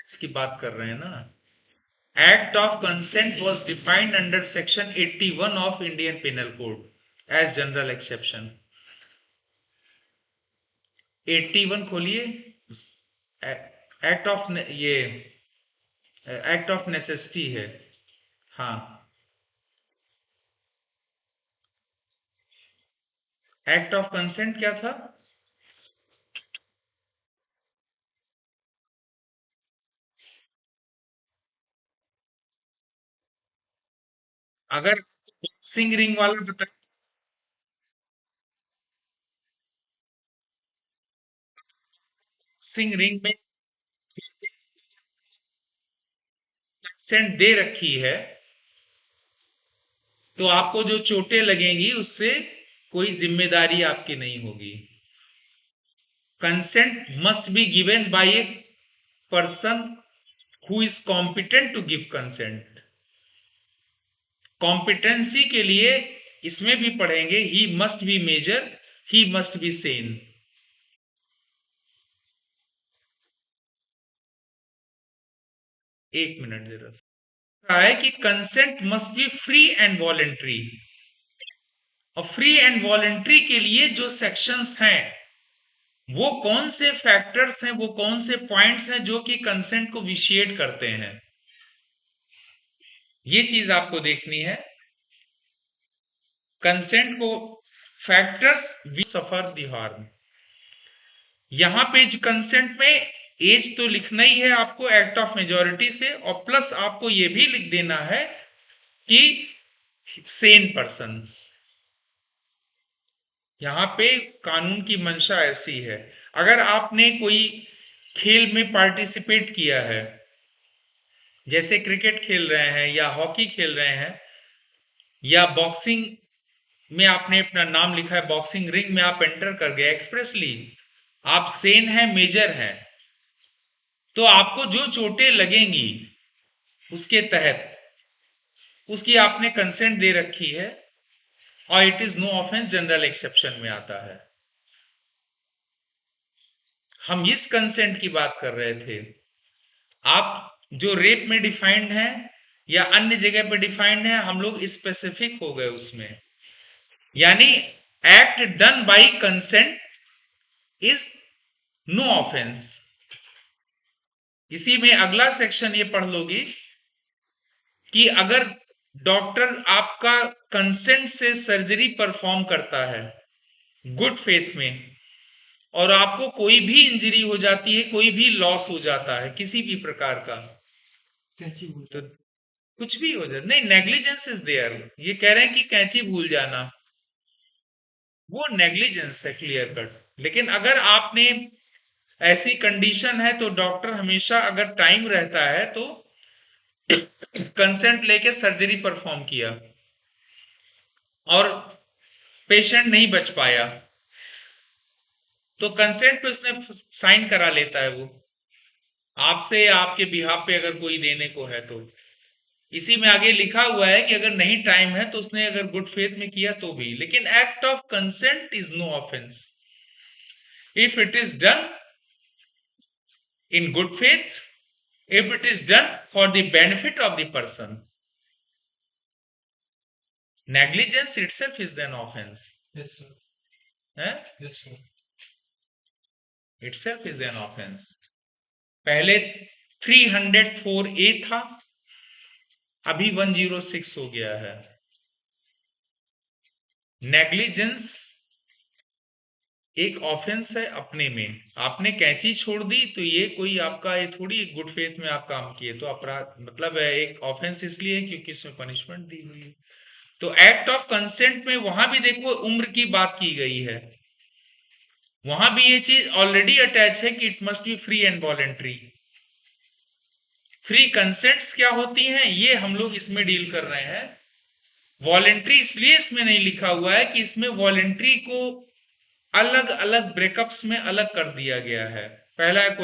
इसकी बात कर रहे हैं ना। Act of consent was defined under section 81 of Indian penal code as general exception. 81 खोलिए। एक्ट ऑफ ये एक्ट ऑफ नेसेसिटी है। हाँ, एक्ट ऑफ कंसेंट क्या था? अगर बॉक्सिंग रिंग वाला बता, बॉक्सिंग रिंग में कंसेंट दे रखी है, तो आपको जो चोटें लगेंगी उससे कोई जिम्मेदारी आपकी नहीं होगी। Consent must be given by a person who is competent to give consent. Competency के लिए इसमें भी पढ़ेंगे, he must be major, he must be sane. 1 minute जरा। कहा है कि consent must be free and voluntary. और फ्री एंड वॉलेंट्री के लिए जो सेक्शंस हैं, वो कौन से फैक्टर्स हैं, वो कौन से पॉइंट्स हैं जो कि कंसेंट को विशिएट करते हैं, ये चीज आपको देखनी है। कंसेंट को factors we suffer the harm. यहां पे जो कंसेंट में एज तो लिखना ही है आपको एक्ट ऑफ मेजॉरिटी से, और प्लस आपको ये भी लिख देना है कि सेन पर्सन। यहां पे कानून की मंशा ऐसी है। अगर आपने कोई खेल में पार्टिसिपेट किया है, जैसे क्रिकेट खेल रहे हैं या हॉकी खेल रहे हैं या बॉक्सिंग में आपने अपना नाम लिखा है, बॉक्सिंग रिंग में आप एंटर कर गए एक्सप्रेसली, आप सेन हैं, मेजर हैं, तो आपको जो चोटें लगेंगी उसके तहत उसकी आपने कंसेंट दे रखी है, और it is no offence general exception में आता है। हम इस कंसेंट की बात कर रहे थे। आप जो रेप में डिफाइंड है या अन्य जगह पे डिफाइंड है, हम लोग स्पेसिफिक हो गए उसमें। यानी act done by consent is no offence. इसी में अगला सेक्शन ये पढ़ लोगी कि अगर डॉक्टर आपका कंसेंट से सर्जरी परफॉर्म करता है गुड फेथ में, और आपको कोई भी इंजरी हो जाती है, कोई भी लॉस हो जाता है किसी भी प्रकार का, तो कुछ भी हो जाए, नहीं, नेग्लिजेंस इज देयर। ये कह रहे हैं कि कैंची भूल जाना, वो नेग्लिजेंस है क्लियर कट। लेकिन अगर आपने ऐसी कंडीशन है तो डॉक्टर हमेशा, अगर टाइम रहता है तो कंसेंट लेके सर्जरी परफॉर्म किया और पेशेंट नहीं बच पाया, तो कंसेंट पे उसने साइन करा लेता है वो, आपसे या आपके बिहाफ पे अगर कोई देने को है तो। इसी में आगे लिखा हुआ है कि अगर नहीं टाइम है तो उसने अगर गुड फेथ में किया तो भी, लेकिन act of consent is no offence if it is done in good faith, if it is done for the benefit of the person. Negligence itself is an offense. Yes, sir. Eh? Yes, sir. Itself is an offense. पहले 304A था, अभी 106 हो गया है। Negligence एक offence है अपने में। आपने कैंची छोड़ दी तो ये कोई आपका, ये थोड़ी गुड फेथ में आप काम किए तो अपराध, मतलब है एक ऑफेंस इसलिए क्योंकि इसमें पनिशमेंट दी हुई है। तो एक्ट ऑफ कंसेंट में वहां भी देखो उम्र की बात की गई है, वहां भी ये चीज ऑलरेडी अटैच है कि it must be free and voluntary. Free consents क्या होती हैं ये हम लोग इसमें डील कर रहे हैं। वॉलेंट्री इसलिए इसमें नहीं लिखा हुआ है कि इसमें वॉलेंट्री को अलग अलग ब्रेकअप्स में अलग कर दिया गया है। पहला है